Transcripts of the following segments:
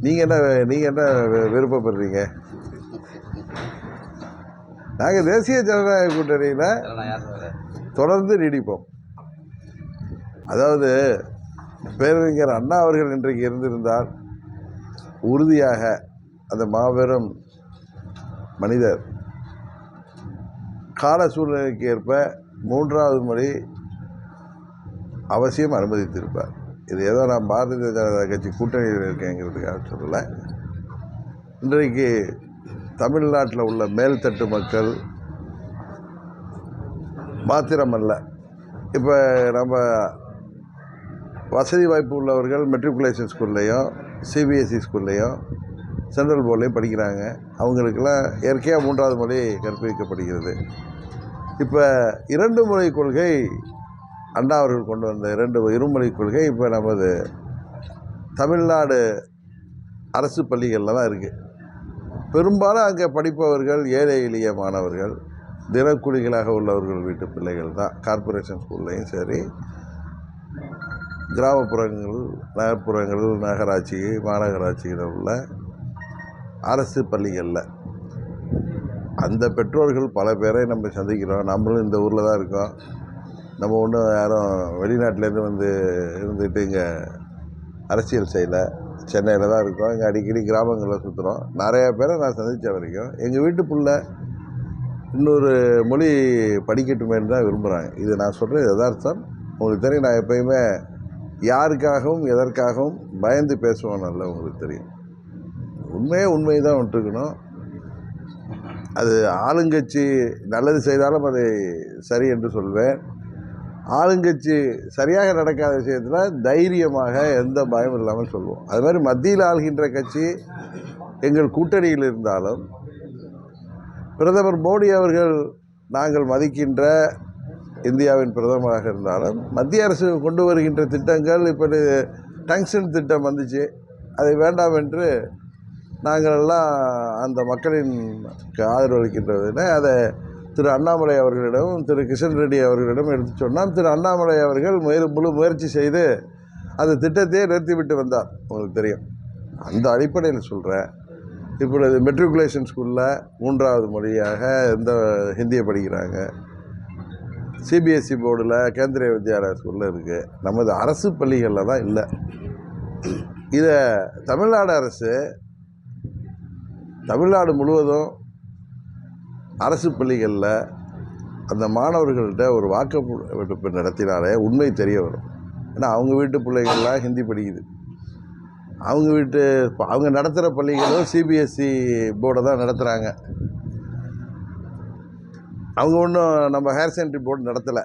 நீங்கள் என்ன விருப்பப்படுறீங்க? நாங்கள் தேசிய ஜனநாயக கூட்டணியில் தொடர்ந்து நீடிப்போம். அதாவது பேரறிஞர் அண்ணா அவர்கள் இன்றைக்கு இருந்திருந்தால் உறுதியாக அந்த மாபெரும் மனிதர் கால சூழ்நிலைக்கு ஏற்ப 3வது முறை அவசியம் அனுமதித்திருப்பார். இது ஏதோ நான் பாரதிய ஜனதா கட்சி கூட்டணியில் இருக்கேங்கிறதுக்காக சொல்லலை. இன்றைக்கு தமிழ்நாட்டில் உள்ள மேல்தட்டு மக்கள் மாத்திரமல்ல, இப்போ நம்ம வசதி வாய்ப்பு உள்ளவர்கள் மெட்ரிகுலேஷன் ஸ்கூல்லையும் சிபிஎஸ்சி ஸ்கூல்லையும் சென்ட்ரல் போர்ட்லேயும் படிக்கிறாங்க. அவங்களுக்கெல்லாம் இயற்கையாக 3வது மொழி கற்பிக்கப்படுகிறது. இப்போ 2 மொழி கொள்கை அண்ணா அவர்கள் கொண்டு வந்த இருமொழி கொள்கை இப்போ நமது தமிழ்நாடு அரசு பள்ளிகளில் தான் இருக்குது. பெரும்பாலும் அங்கே படிப்பவர்கள் ஏழை எளிய மாணவர்கள், தினக்கூலிகளாக உள்ளவர்கள் வீட்டு பிள்ளைகள் தான். கார்ப்பரேஷன் ஸ்கூல்லையும் சரி, கிராமப்புறங்கள், நகர்ப்புறங்கள், நகராட்சி, மாநகராட்சிகளில் உள்ள அரசு பள்ளிகளில் அந்த பெற்றோர்கள் பல பேரை நம்ம சந்திக்கிறோம். நம்மளும் இந்த ஊரில் தான் இருக்கோம். நம்ம ஒன்றும் யாரும் வெளிநாட்டிலேருந்து வந்து இருந்துட்டு இங்கே அரசியல் செய்யலை. சென்னையில் தான் இருக்கோம். இங்கே அடிக்கடி கிராமங்களில் சுற்றுறோம். நிறையா பேரை நான் சந்தித்த வரைக்கும் எங்கள் வீட்டு பிள்ளை இன்னொரு மொழி படிக்கட்டுமேன்னு தான் விரும்புகிறாங்க. இது நான் சொல்கிறது யதார்த்தம். உங்களுக்கு தெரியும், நான் எப்பயுமே யாருக்காகவும் எதற்காகவும் பயந்து பேசுவோம்ல, உங்களுக்கு தெரியும். உண்மை தான் விட்டுருக்கணும். அது ஆளுங்கட்சி நல்லது செய்தாலும் அதை சரி என்று சொல்வேன். ஆளுங்கட்சி சரியாக நடக்காத விஷயத்தில் தைரியமாக எந்த பயமும் இல்லாமல் சொல்லுவோம். அது மாதிரி மத்தியில் ஆள்கின்ற கட்சி எங்கள் கூட்டணியில் இருந்தாலும், பிரதமர் மோடி அவர்கள் நாங்கள் மதிக்கின்ற இந்தியாவின் பிரதமராக இருந்தாலும், மத்திய அரசு கொண்டு வருகின்ற திட்டங்கள், இப்போ டங்ஷன் திட்டம் வந்துச்சு, அதை வேண்டாம் என்று நாங்கள் எல்லாம் அந்த மக்களின் ஆதரவு அளிக்கின்றதுன்னு அதை திரு அண்ணாமலை அவர்களிடம், திரு கிஷன் ரெட்டி அவர்களிடம் எடுத்து சொன்னால், திரு அண்ணாமலை அவர்கள் முழு முயற்சி செய்து அந்த திட்டத்தையே நிறுத்திவிட்டு வந்தார். உங்களுக்கு தெரியும். அந்த அடிப்படையில் சொல்கிறேன். இப்பொழுது மெட்ரிகுலேஷன் ஸ்கூலில் 3வது மொழியாக ஹிந்தியை படிக்கிறாங்க. சிபிஎஸ்சி போர்டில் கேந்திரிய வித்யாலயா ஸ்கூலில் இருக்குது. நமது அரசு பள்ளிகளில் தான் இல்லை. இதை தமிழ்நாடு அரசு தமிழ்நாடு முழுவதும் அரசு பள்ளிகளில் அந்த மாணவர்கள்ட்ட ஒரு வாக்கெடுப்பு நடத்தினாலே உண்மை தெரிய வரும். ஏன்னா அவங்க வீட்டு பிள்ளைகள்லாம் ஹிந்தி படிக்குது. அவங்க நடத்துகிற பள்ளிகளும் சிபிஎஸ்சி போர்டை தான் நடத்துகிறாங்க. அவங்க ஒன்றும் நம்ம ஹையர் செகண்டரி போர்டு நடத்தலை.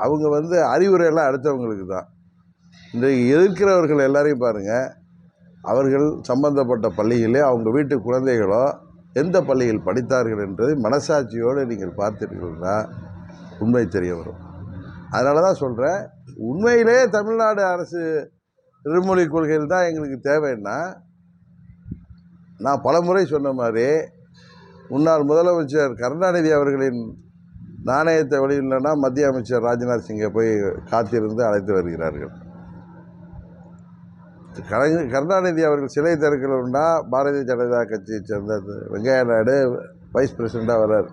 அவங்க அறிவுரையெல்லாம் அடுத்தவங்களுக்கு தான். இன்றைக்கு எதிர்க்கிறவர்கள் எல்லாரையும் பாருங்கள். அவர்கள் சம்பந்தப்பட்ட பள்ளிகளே அவங்க வீட்டு குழந்தைகளோ எந்த பள்ளியில் படித்தார்கள் என்றது மனசாட்சியோடு நீங்கள் பார்த்தீர்கள்னா உண்மை தெரிய வரும். அதனால தான் சொல்கிறேன், உண்மையிலே தமிழ்நாடு அரசு இருமொழி கொள்கையில் தான் எங்களுக்கு தேவைன்னா, நான் பல முறை சொன்ன மாதிரி முன்னாள் முதலமைச்சர் கருணாநிதி அவர்களின் நாணயத்தை வெளியிடலைன்னா மத்திய அமைச்சர் ராஜ்நாத் சிங்கை போய் காத்திருந்து அழைத்து வருகிறார்கள். கருணாநிதி அவர்கள் சிலை திறக்கணும்னா பாரதிய ஜனதா கட்சியை சேர்ந்த வெங்கையா நாயுடு வைஸ் பிரசிடெண்ட்டாக வர்றார்.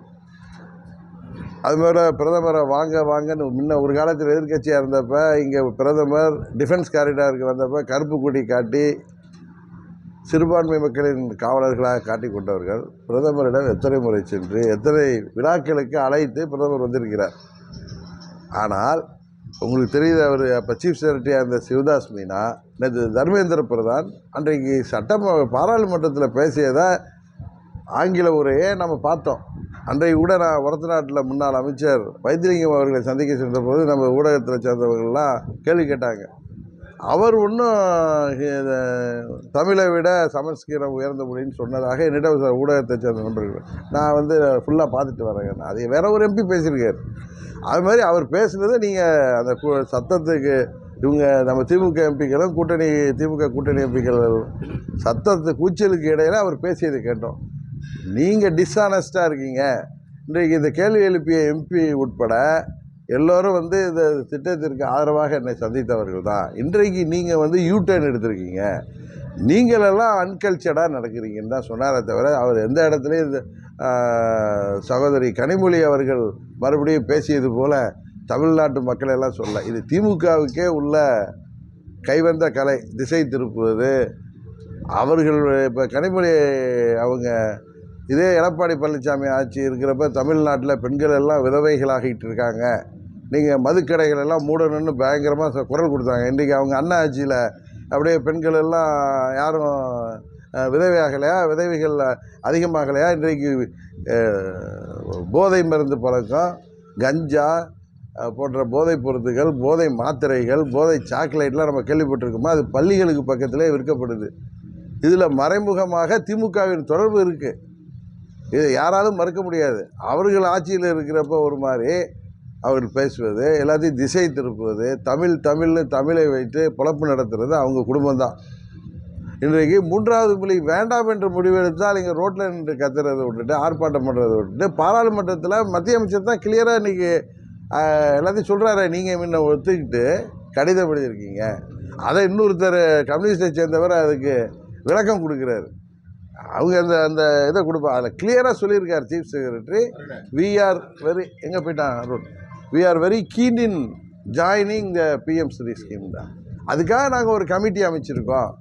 அதுமாதிரி பிரதமரை வாங்கன்னு முன்ன ஒரு காலத்தில் எதிர்கட்சியாக இருந்தப்போ இங்கே பிரதமர் டிஃபென்ஸ் காரிடாருக்கு வந்தப்போ கருப்பு கொடி காட்டி சிறுபான்மை மக்களின் காவலர்களாக காட்டி கொண்டவர்கள் பிரதமரிடம் எத்தனை முறை சென்று எத்தனை விழாக்களுக்கு அழைத்து பிரதமர் வந்திருக்கிறார். ஆனால் உங்களுக்கு தெரியுது, அவர் அப்போ சீஃப் செக்ரட்டரியாக இருந்த சிவதாஸ் மீனா, நேற்று தர்மேந்திர பிரதான் அன்றைக்கு பாராளுமன்றத்தில் பேசியதை ஆங்கில உரையே நம்ம பார்த்தோம். அன்றைக்கு கூட நான் ஒரத்த நாட்டில் முன்னாள் அமைச்சர் வைத்திலிங்கம் அவர்களை சந்திக்க சென்ற போது நம்ம ஊடகத்தில் சேர்ந்தவர்கள்லாம் கேள்வி கேட்டாங்க. அவர் ஒன்றும் தமிழை விட சமஸ்கிருதம் உயர்ந்த மொழின்னு சொன்னதாக என்னிடம் ஊடகத்தை சேர்ந்த நண்பர்கள் நான் ஃபுல்லாக பார்த்துட்டு வரேங்க. அதை வேற ஒரு எம்பி பேசியிருக்கார். அது மாதிரி அவர் பேசுனதை நீங்கள் அந்த சத்தத்துக்கு இவங்க நம்ம திமுக எம்பிக்களும் திமுக கூட்டணி எம்பிக்கள் கூச்சலுக்கு இடையில அவர் பேசியதை கேட்டோம். நீங்கள் டிஸ்ஆனஸ்டாக இருக்கீங்க. இன்றைக்கு இந்த கேள்வி எழுப்பிய எம்பி உட்பட எல்லோரும் இந்த திட்டத்திற்கு ஆதரவாக என்னை சந்தித்தவர்கள் தான். இன்றைக்கு நீங்கள் யூ டர்ன் எடுத்திருக்கீங்க. நீங்களெல்லாம் அன்கல்ச்சர்டாக நடக்கிறீங்கன்னு தான் சொன்னாரே தவிர அவர் எந்த இடத்துலையும் இந்த சகோதரி கனிமொழி அவர்கள் மறுபடியும் பேசியது போல் தமிழ்நாட்டு மக்களெல்லாம் சொல்ல. இது திமுகவுக்கே உள்ள கைவந்த கலை, திசை திருப்புவது. அவர்கள் இப்போ கனிமொழி அவங்க இதே எடப்பாடி பழனிசாமி ஆட்சி இருக்கிறப்ப தமிழ்நாட்டில் பெண்கள் எல்லாம் விதவைகளாகிட்டு இருக்காங்க, நீங்கள் மதுக்கடைகள் எல்லாம் மூடணும்னு பயங்கரமாக குரல் கொடுத்தாங்க. இன்றைக்கி அவங்க அண்ணா ஆட்சியில் அப்படியே பெண்கள் எல்லாம் யாரும் விதவையாகலையா, விதவைகள் அதிகமாகலையா? இன்றைக்கு போதை மருந்து பழக்கம், கஞ்சா போன்ற போதைப் பொருட்கள், போதை மாத்திரைகள், போதை சாக்லேட்லாம் நம்ம கேள்விப்பட்டிருக்கோமா? அது பள்ளிகளுக்கு பக்கத்திலே விற்கப்படுது. இதில் மறைமுகமாக திமுகவின் தொடர்பு இருக்குது. இதை யாராலும் மறுக்க முடியாது. அவர்கள் ஆட்சியில் இருக்கிறப்ப ஒரு மாதிரி அவர்கள் பேசுவது, எல்லாத்தையும் திசை திருப்புவது, தமிழ்னு தமிழை வைத்து பொழப்பு நடத்துறது அவங்க குடும்பம்தான். இன்றைக்கு 3வது மொழி வேண்டாம் என்று முடிவெடுத்தால் இங்கே ரோட்டில் நின்று கத்துறதை விட்டுட்டு, ஆர்ப்பாட்டம் பண்ணுறதை விட்டுட்டு, பாராளுமன்றத்தில் மத்திய அமைச்சர் தான் கிளியராக இன்றைக்கி எல்லாத்தையும் சொல்கிறாரு. நீங்கள் முன்ன ஒத்துக்கிட்டு கடிதம் எழுதியிருக்கீங்க, அதை இன்னொருத்தர் கம்யூனிஸ்டை சேர்ந்தவர் அதுக்கு விளக்கம் கொடுக்குறாரு. அவங்க அந்த இதை கொடுப்பா, அதில் கிளியராக சொல்லியிருக்கார் சீஃப் செக்ரட்டரி. எங்கே போயிட்டான் Arun, we are very keen in joining the PM three scheme தான். அதுக்காக நாங்கள் ஒரு கமிட்டி அமைச்சிருக்கோம்,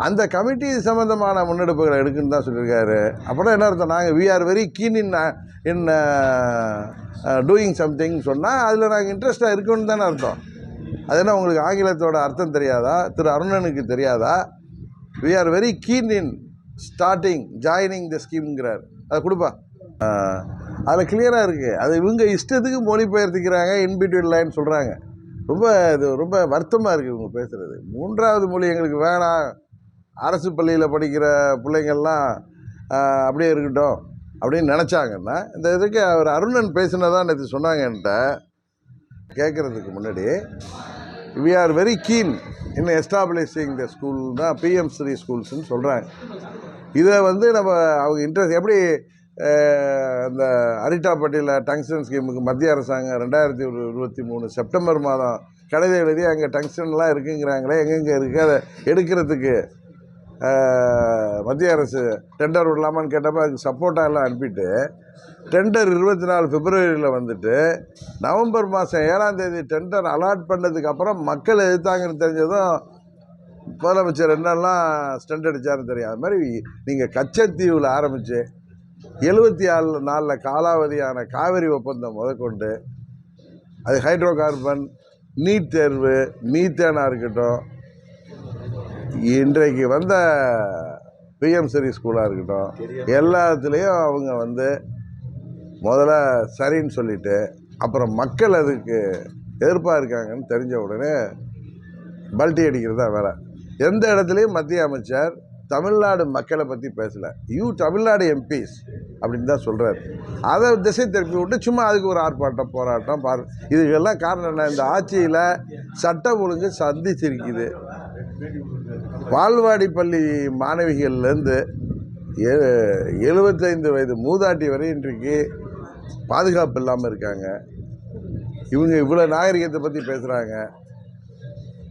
அந்த கமிட்டி சம்மந்தமான முன்னெடுப்புகளை எடுக்குன்னு தான் சொல்லியிருக்காரு. அப்புறம் என்ன அர்த்தம்? நாங்கள் we are very keen in doing something சொன்னால் அதில் நாங்கள் இன்ட்ரெஸ்டாக இருக்கோன்னு தானே அர்த்தம். அது என்ன உங்களுக்கு ஆங்கிலத்தோட அர்த்தம் தெரியாதா? திரு அருணனுக்கு தெரியாதா? We are very keen in joining the ஸ்கீம்ங்கிறார். அதை கொடுப்பா, அதில் கிளியராக இருக்குது. அது இவங்க இஷ்டத்துக்கு மொழிபெயர்த்துக்கிறாங்க, இன்பிட்வீன் லைன் சொல்கிறாங்க. இது ரொம்ப வருத்தமாக இருக்குது இவங்க பேசுகிறது. 3வது மொழி எங்களுக்கு வேணாம், அரசு பள்ளியில் படிக்கிற பிள்ளைங்கள்லாம் அப்படியே இருக்கட்டும் அப்படின்னு நினச்சாங்கன்னா, இந்த இதுக்கு அவர் அருணன் பேசினதான் இது சொன்னாங்க என்கிட்ட கேட்குறதுக்கு முன்னாடி. We are very keen in establishing the school தான் பிஎம்-3 ஸ்கூல்ஸ்ன்னு சொல்கிறாங்க. இதை நம்ம அவங்க இன்ட்ரெஸ்ட் எப்படி அந்த அரிட்டா பட்டியில் டங்ஸ்டன் ஸ்கீமுக்கு மத்திய அரசாங்கம் 2023 செப்டம்பர் மாதம் கடிதம் எழுதி அங்கே டங்ஸ்டன்லாம் இருக்குங்கிறாங்களே, எங்கெங்கே இருக்குது, அதை எடுக்கிறதுக்கு மத்திய அரசு டெண்டர் விடலாமான்னு கேட்டப்போ அதுக்கு சப்போர்ட்டாக எல்லாம் அனுப்பிட்டு, டெண்டர் 24 பிப்ரவரியில் வந்துட்டு நவம்பர் மாதம் 7ஆம் தேதி டெண்டர் அலாட் பண்ணதுக்கு அப்புறம் மக்கள் எதிர்த்தாங்கன்னு தெரிஞ்சதும் முதலமைச்சர் என்னெல்லாம் ஸ்டண்ட் அடித்தாருன்னு தெரியும். அது மாதிரி நீங்கள் கச்சத்தீவில் ஆரம்பித்து 74 காலாவதியான காவிரி ஒப்பந்தம் முதற்கொண்டு, அது ஹைட்ரோ கார்பன், நீட் தேர்வு, மீத்தேனாக இருக்கட்டும், இன்றைக்கு வந்த பிஎம்-3 ஸ்கூலாக இருக்கட்டும், எல்லாத்துலேயும் அவங்க முதல்ல சரின்னு சொல்லிவிட்டு அப்புறம் மக்கள் அதுக்கு எதிர்ப்பாக இருக்காங்கன்னு தெரிஞ்ச உடனே பல்ட்டி அடிக்கிறதா வேலை. எந்த இடத்துலையும் மத்திய அமைச்சர் தமிழ்நாடு மக்களை பற்றி பேசலை. தமிழ்நாடு எம்பிஸ் அப்படின்னு தான் சொல்கிறார். அதை திசை திருப்பி விட்டு சும்மா அதுக்கு ஒரு ஆர்ப்பாட்டம், போராட்டம், இதுக்கெல்லாம் காரணம் என்ன? இந்த ஆட்சியில் சட்டம் ஒழுங்கு சந்திச்சிருக்குது. பால்வாடி பள்ளி மாணவிகள்லேருந்து 75 வயது மூதாட்டி வரை இன்றைக்கு பாதுகாப்பு இல்லாமல் இருக்காங்க. இவங்க இவ்வளோ நாகரிகத்தை பற்றி பேசுகிறாங்க.